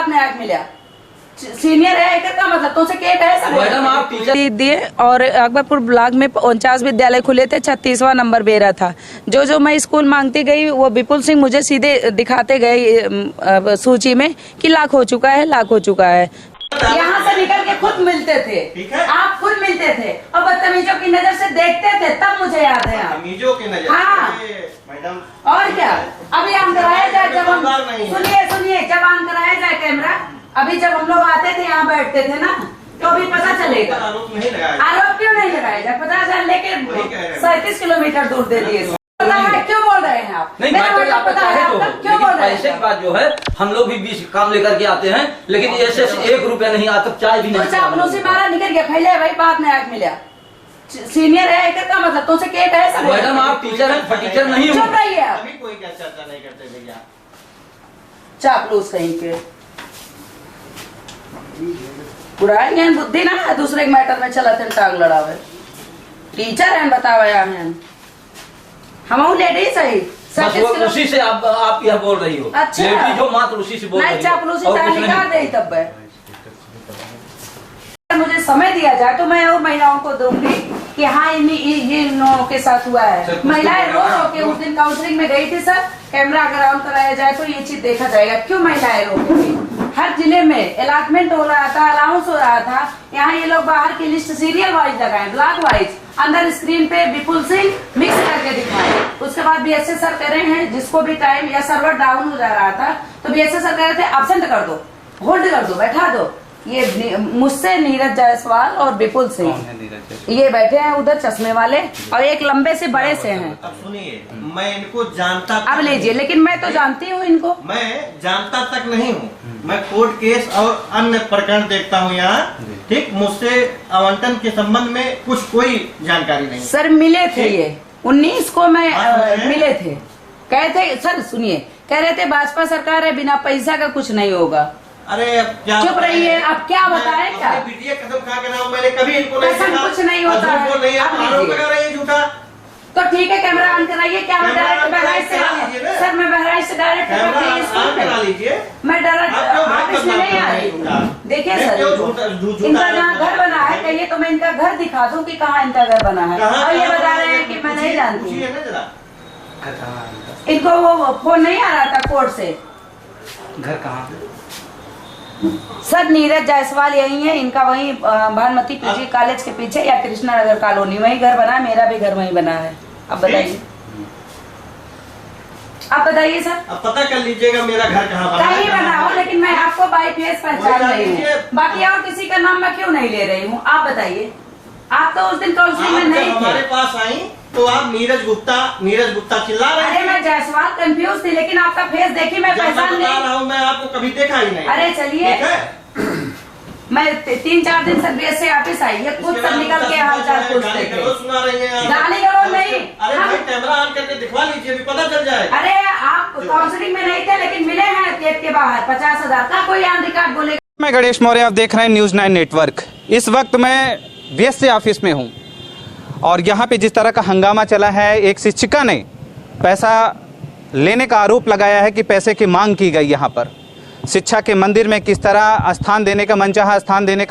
बाद में आके मिला। सीनियर है का मतलब तुमसे केट है सब मैडम आप टीचर दिए और अकबरपुर ब्लॉक में 49 विद्यालय खुले थे, 36वां नंबर मेरा था। जो मैं स्कूल मांगती गई वो विपुल सिंह मुझे सीधे दिखाते गए सूची में कि लाख हो चुका है, लाख हो चुका है। यहाँ से निकल के खुद मिलते थे, आप खुद मिलते थे और बदतमीजों की नजर से देखते थे, तब मुझे याद है। बदतमीजों की नजर हाँ मैडम, और क्या। अभी ऑन कराया जाए, जब हम सुनिए जब ऑन कराया जाए कैमरा, अभी जब हम लोग आते थे यहाँ बैठते थे ना, तो अभी पता चलेगा। आरोप क्यों नहीं लगाया जाए? 50,000 लेके 37 किलोमीटर दूर दे दिए। क्यों बोल रहे हैं आप? नहीं बात पता है तो, क्यों बोल रहे हैं? पैसे की बात जो है हम लोग भी 20 काम लेकर के आते हैं, लेकिन ऐसे 1 रुपया नहीं आता, चाय भी नहीं। चापलूसी मारा निकल गया, फैले भाई बाद में आके मिला। सीनियर है का मतलब तुमसे केट है सब। मैडम आप टीचर हैं, टीचर नहीं चुप रहिए आप। अभी कोई क्या चर्चा नहीं करते भैया। चापलूस कहीं के बुराई बुद्धि ना दूसरे के मैटर में चला थे टांग लड़ावे। टीचर है बतावे हैं हम लेडीज है उसी से आप यह बोल रही हो। अच्छा लेडीज हो मात्र उसी से बोल रही हो। चापलूसी निकाल दे तब मुझे समय दिया जाए तो मैं और महिलाओं को दूंगी कि हाँ इन लोगों के साथ हुआ है। महिलाएं रो रो के उस दिन काउंसलिंग में गई थी सर, कैमरा अगर ऑन कराया जाए तो ये चीज देखा जाएगा क्यों महिलाएं रो रही। हर जिले में अलॉटमेंट हो रहा था, अलाउंस हो रहा था, यहाँ ये लोग बाहर की लिस्ट सीरियल वाइज लगाए, ब्लॉक वाइज, अंदर स्क्रीन पे विपुल सिंह मिक्स करके दिखाए। उसके बाद बीएसए सर कह रहे हैं जिसको भी टाइम या सर्वर डाउन हो जा रहा था तो बीएसए सर कह रहे थे एब्सेंट कर दो, होल्ड कर दो, बैठा दो। ये मुझसे नीरज जायसवाल और विपुल सिंह ये बैठे हैं उधर चश्मे वाले और एक लंबे से बड़े से हैं। अब सुनिए, मैं इनको जानता अब लीजिए, लेकिन मैं तो जानती हूँ इनको। मैं जानता तक नहीं हूँ, मैं कोर्ट केस और अन्य प्रकरण देखता हूँ यहाँ, ठीक। मुझसे आवंटन के संबंध में कोई जानकारी नहीं। सर मिले थे ये 19 को मैं मिले थे, कहे थे सर सुनिए, कह रहे थे भाजपा सरकार है बिना पैसा का कुछ नहीं होगा। अरे अब क्या चुप रहिए, अब क्या बताएं क्या? बिटिया कसम खा के नाम मैंने कभी इनको नहीं देखा, कुछ नहीं होता है। बोल रही है, आरोप लगा रही है झूठा। तो ठीक है कैमरा ऑन कराइए। क्या मैं डायरेक्ट बहराइच से सर, मैं बहराइच से डायरेक्ट करा लीजिए, मैं डायरेक्ट ऑफिस में नहीं आ रही हूँ। देखिए सर, इनका जहाँ घर बना है कहिए तो मैं इनका घर दिखा दूँ कि कहाँ इनका घर बना है, और ये बता रहे हैं कि मैं नहीं जानती। इनको वो फोन नहीं आ रहा था कोर्ट से। घर कहाँ सर नीरज जायसवाल यही है, इनका वही भानुमती पीजी कॉलेज के पीछे या कृष्णा नगर कॉलोनी वही घर बना है, मेरा भी घर वही बना है। अब बताइए, आप बताइए सर। अब पता कर लीजिएगा मेरा घर कहाँ बना है। कहीं बना हो, लेकिन मैं आपको बाई फेस पहचान रही हूँ, बाकी और किसी का नाम मैं क्यों नहीं ले रही हूँ? आप बताइए। आप तो उस दिन काउंसलिंग में नहीं थे। हमारे पास आई तो आप नीरज गुप्ता चिल्ला रहे थे। अरे मैं जायसवाल कंफ्यूज थी, लेकिन आपका फेस देखी मैं पहचान रहा हूँ, मैं आपको कभी देखा ही नहीं। अरे चलिए, मैं 3-4 दिन से बीएस से ऑफिस आई है, खुद सब निकल के हाल चाल पूछते थे। सुना रही है गाली गलौज नहीं। अरे भाई कैमरा ऑन करके दिखवा लीजिए, अभी पता चल जाए। अरे आप काउंसलिंग में नहीं थे, लेकिन मिले हैं गेट के बाहर 50,000 का कोई ऑन रिकॉर्ड बोलेगा। मैं गणेश मौर्य, आप देख रहे हैं न्यूज़ 9 नेटवर्क। इस वक्त मैं बीएसए ऑफिस में हूं और यहाँ पे जिस तरह का हंगामा चला है, एक शिक्षिका ने पैसा लेने का आरोप लगाया है कि पैसे की मांग की गई। यहाँ पर शिक्षा के मंदिर में किस तरह स्थान देने का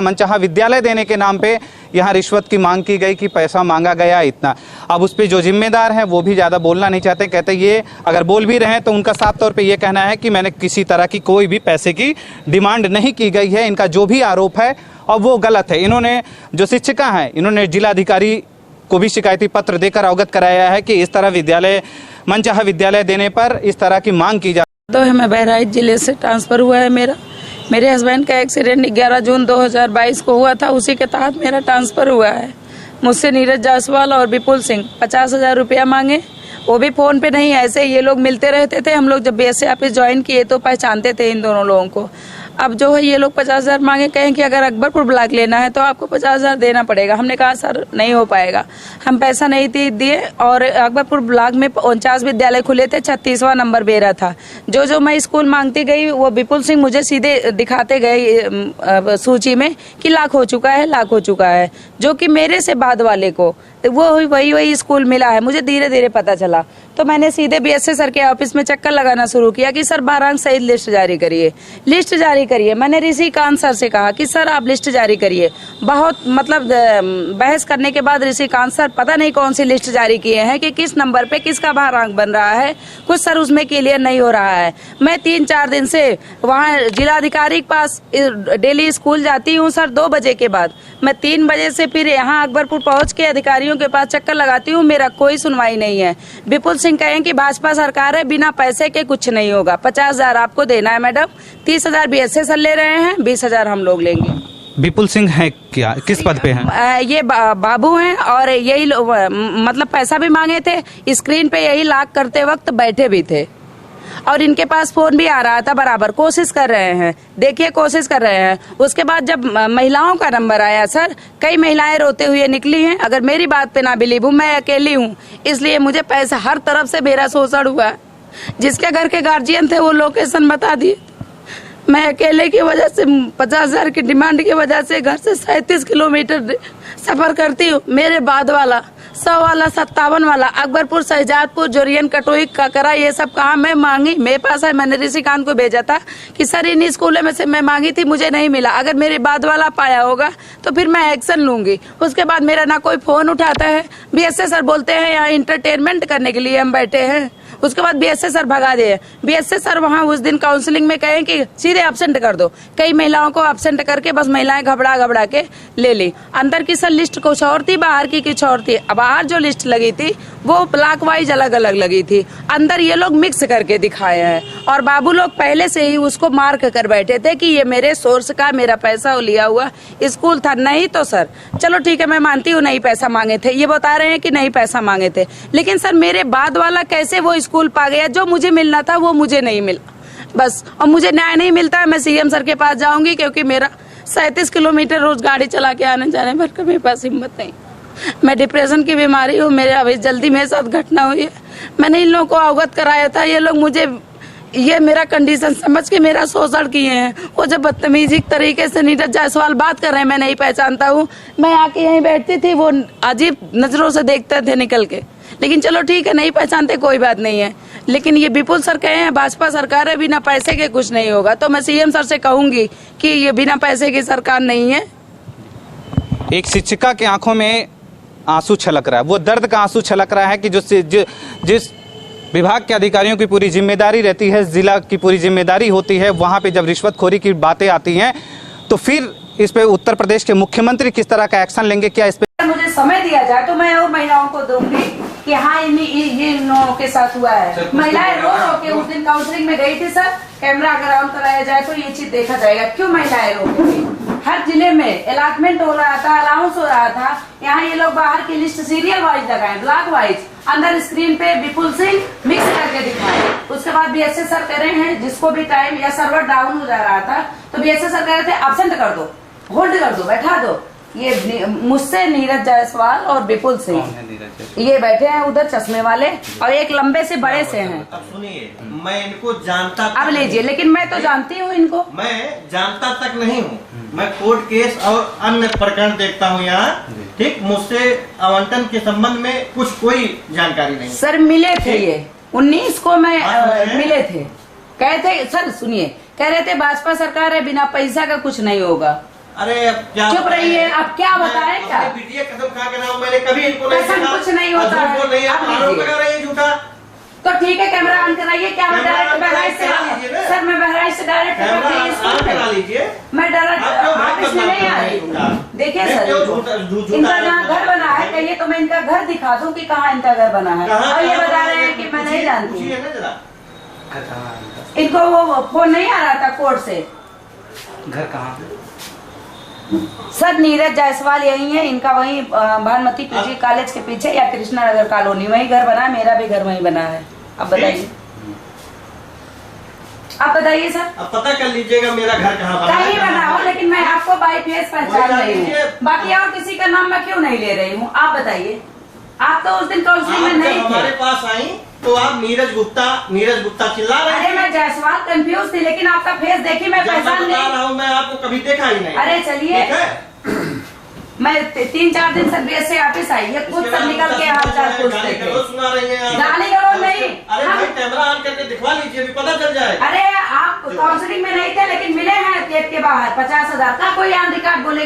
मनचाहा विद्यालय देने के नाम पे यहाँ रिश्वत की मांग की गई कि पैसा मांगा गया इतना। अब उस पर जो जिम्मेदार हैं वो भी ज़्यादा बोलना नहीं चाहते, कहते ये अगर बोल भी रहे हैं तो उनका साफ तौर पे ये कहना है कि मैंने किसी तरह की कोई भी पैसे की डिमांड नहीं की गई है। इनका जो भी आरोप है और वो गलत है। इन्होंने जो शिक्षिका हैं, इन्होंने जिलाधिकारी को भी शिकायती पत्र देकर अवगत कराया है कि इस तरह विद्यालय मनचाहा विद्यालय देने पर इस तरह की मांग की जा तो है। मैं बहराइच जिले से ट्रांसफर हुआ है मेरे हस्बैंड का एक्सीडेंट 11 जून 2022 को हुआ था, उसी के तहत मेरा ट्रांसफर हुआ है। मुझसे नीरज जायसवाल और विपुल सिंह 50,000 रुपया मांगे, वो भी फोन पे नहीं, ऐसे ये लोग मिलते रहते थे। हम लोग जब बीएसए ऑफिस ज्वाइन किए तो पहचानते थे इन दोनों लोगों को। अब जो है ये लोग 50,000 मांगे, कहें कि अगर अकबरपुर ब्लॉक लेना है तो आपको 50,000 देना पड़ेगा। हमने कहा सर नहीं हो पाएगा, हम पैसा नहीं दिए। और अकबरपुर ब्लॉक में 49 विद्यालय खुले थे, 36वां नंबर मेरा था। जो मैं स्कूल मांगती गई वो विपुल सिंह मुझे सीधे दिखाते गए सूची में कि लाख हो चुका है, लाख हो चुका है। जो कि मेरे से बाद वाले को वो वही स्कूल मिला है। मुझे धीरे धीरे पता चला, तो मैंने सीधे बीएसए सर के ऑफिस में चक्कर लगाना शुरू किया कि सर 12 अंक सहित लिस्ट जारी करिए, लिस्ट जारी करिए। मैंने ऋषिकांत सर से कहा कि सर आप लिस्ट जारी करिए। बहुत मतलब बहस करने के बाद ऋषिकांत सर पता नहीं कौन सी लिस्ट जारी किए हैं कि किस नंबर पे किसका 12 अंक बन रहा है, कुछ सर उसमें क्लियर नहीं हो रहा है। मैं 3-4 दिन से वहाँ जिलाधिकारी के पास डेली स्कूल जाती हूँ सर 2 बजे के बाद। मैं 3 बजे से फिर यहाँ अकबरपुर पहुँच के अधिकारियों के पास चक्कर लगाती हूँ, मेरा कोई सुनवाई नहीं है। विपुल सिंह कहें कि भाजपा सरकार है, बिना पैसे के कुछ नहीं होगा। 50,000 आपको देना है मैडम, 30,000 बीएसए सर ले रहे हैं, 20,000 हम लोग लेंगे। विपुल सिंह है क्या, किस पद पे हैं? ये बाबू हैं और यही मतलब पैसा भी मांगे थे, स्क्रीन पे यही लॉक करते वक्त बैठे भी थे और इनके पास फोन भी आ रहा था बराबर। कोशिश कर रहे हैं, देखिए कोशिश कर रहे हैं। उसके बाद जब महिलाओं का नंबर आया सर, कई महिलाएं रोते हुए निकली हैं। अगर मेरी बात पे ना बिलीव हूँ, मैं अकेली हूँ, इसलिए मुझे पैसा हर तरफ से मेरा शोषण हुआ। जिसके घर के गार्जियन थे वो लोकेशन बता दिए, मैं अकेले की वजह से 50,000 की डिमांड की वजह से घर से 37 किलोमीटर सफर करती हूँ। मेरे बाद वाला 100 वाला 57 वाला अकबरपुर, शहजादपुर, जोरियन, कटोई, काकरा, ये सब कहाँ मैं मांगी, मेरे पास है। मैंने ऋषिकांत को भेजा था कि सर इन स्कूलों में से मैं मांगी थी, मुझे नहीं मिला। अगर मेरे बाद वाला पाया होगा तो फिर मैं एक्शन लूंगी। उसके बाद मेरा ना कोई फोन उठाता है। बीएसए सर बोलते हैं यहाँ इंटरटेनमेंट करने के लिए हम बैठे हैं। उसके बाद बीएसए सर भगा दिए। बीएसए सर वहाँ उस दिन काउंसलिंग में कहे कि सीधे एब्सेंट कर दो। कई महिलाओं को एब्सेंट करके बस महिलाएं घबरा के ले ली। अंदर की सर लिस्ट कुछ और थी, बाहर की कुछ और थी। बाहर जो लिस्ट लगी थी वो ब्लॉक वाइज अलग अलग लगी थी, अंदर ये लोग मिक्स करके दिखाए हैं। और बाबू लोग पहले से ही उसको मार्क कर बैठे थे कि ये मेरे सोर्स का मेरा पैसा लिया हुआ स्कूल था। नहीं तो सर चलो ठीक है, मैं मानती हूँ नहीं पैसा मांगे थे, ये बता रहे हैं कि नहीं पैसा मांगे थे, लेकिन सर मेरे बाद वाला कैसे वो स्कूल पा गया? जो मुझे मिलना था वो मुझे नहीं मिला बस। और मुझे न्याय नहीं मिलता है, मैं सीएम सर के पास जाऊंगी, क्योंकि मेरा 37 किलोमीटर रोज गाड़ी चला के आने जाने भर का मेरे पास हिम्मत नहीं। मैं डिप्रेशन की बीमारी हूँ, मेरे अभी जल्दी मेरे साथ घटना हुई है। मैंने इन लोगों को अवगत कराया था, ये लोग मुझे ये मेरा कंडीशन समझ के मेरा शोषण किए हैं। वो जब बदतमीजी तरीके से नीरज जायसवाल बात कर रहे हैं, मैं नहीं पहचानता हूँ। मैं आके यहीं बैठती थी, वो अजीब नजरों से देखते थे निकल के, लेकिन चलो ठीक है, नहीं पहचानते कोई बात नहीं है। लेकिन ये विपुल सर कहे हैं भाजपा सरकार है, बिना पैसे के कुछ नहीं होगा, तो मैं सीएम सर से कहूंगी कि ये बिना पैसे की सरकार नहीं है। एक शिक्षिका की आंखों में आंसू छलक रहा है, वो दर्द का आंसू छलक रहा है कि जिस विभाग के अधिकारियों की पूरी जिम्मेदारी रहती है, जिला की पूरी जिम्मेदारी होती है, वहां पे जब रिश्वतखोरी की बातें आती हैं तो फिर इस पे उत्तर प्रदेश के मुख्यमंत्री किस तरह का एक्शन लेंगे? क्या इस पे मुझे समय दिया जाए तो मैं और महिलाओं को दूंगी कि हाँ इन लोगों के साथ हुआ है। महिलाएं रो रो के उस दिन काउंसलिंग में गई थी सर, कैमरा अगर ऑन कराया जाए तो ये चीज देखा जाएगा क्यों महिलाएं रो रही थी। हर जिले में अलॉटमेंट हो रहा था, अलाउंस हो रहा था, यहाँ ये लोग बाहर की लिस्ट सीरियल वाइज लगाए, ब्लॉक वाइज, अंदर स्क्रीन पे विपुल सिंह मिक्स करके दिखाए। उसके बाद बीएसए सर कह रहे हैं, जिसको भी टाइम या सर्वर डाउन हो जा रहा था तो बीएसए सर कह रहे थे एब्सेंट कर दो, होल्ड कर दो, बैठा दो। ये मुझसे नीरज जायसवाल और विपुल सिंह ये बैठे हैं उधर चश्मे वाले, और एक लंबे से बड़े से हैं। अब सुनिए, मैं इनको जानता अब लीजिए, लेकिन मैं तो जानती हूँ इनको, मैं जानता तक नहीं हूँ। मैं कोर्ट केस और अन्य प्रकरण देखता हूँ यहाँ, ठीक। मुझसे आवंटन के संबंध में कुछ कोई जानकारी नहीं। सर मिले थे ये 19 को मैं मिले थे, कहे थे सर सुनिए, कह रहे थे भाजपा सरकार है, बिना पैसा का कुछ नहीं होगा। अरे अब क्या चुप रहिए, अब क्या बताएं? क्या कदम खा के ना, मैंने कभी इनको नहीं ऐसा देखा। कुछ नहीं होता है। झूठ बोल रही है, आरोप लगा रही है झूठा। तो ठीक है, कैमरा ऑन कराइए। क्या मैं डायरेक्ट बहराइच से, सर मैं बहराइच से डायरेक्ट करा लीजिए। मैं डायरेक्ट ऑफिस में नहीं आ रही। देखिए सर, इनका जहाँ घर बना है, कहिए तो मैं इनका घर दिखा दूँ कि कहाँ इनका घर बना है, और ये बता रहे हैं कि मैं नहीं जानती। इनको वो फोन नहीं आ रहा था कोर्ट से। घर कहाँ? सर नीरज जायसवाल यही है, इनका वही भानुमती पीजी कॉलेज के पीछे या कृष्णा नगर कॉलोनी, वही घर बना है। मेरा भी घर वही बना है। अब बताइए, आप बताइए सर। अब पता कर लीजिएगा मेरा घर कहाँ बना है। कहीं बना हो, लेकिन मैं आपको बाई फेस पहचान रही हूँ, बाकी और किसी का नाम मैं क्यों नहीं ले रही हूँ? आप बताइए। आप तो उस दिन काउंसलिंग में नहीं थे। हमारे पास आई तो आप नीरज गुप्ता चिल्ला रहे थे। अरे मैं जायसवाल कंफ्यूज थी, लेकिन आपका फेस देखी मैं पहचान रहा हूँ। मैं आपको कभी देखा ही नहीं। अरे चलिए, मैं 3-4 दिन से BSc ऑफिस आई, ये खुद सब निकल के हाल चाल पूछते थे। सुना रही है गाली गलौज नहीं। अरे भाई कैमरा ऑन करके दिखवा लीजिए, अभी पता चल जाए। अरे आप काउंसलिंग में नहीं थे लेकिन मिले हैं गेट के बाहर 50,000 का, कोई ऑन रिकॉर्ड बोले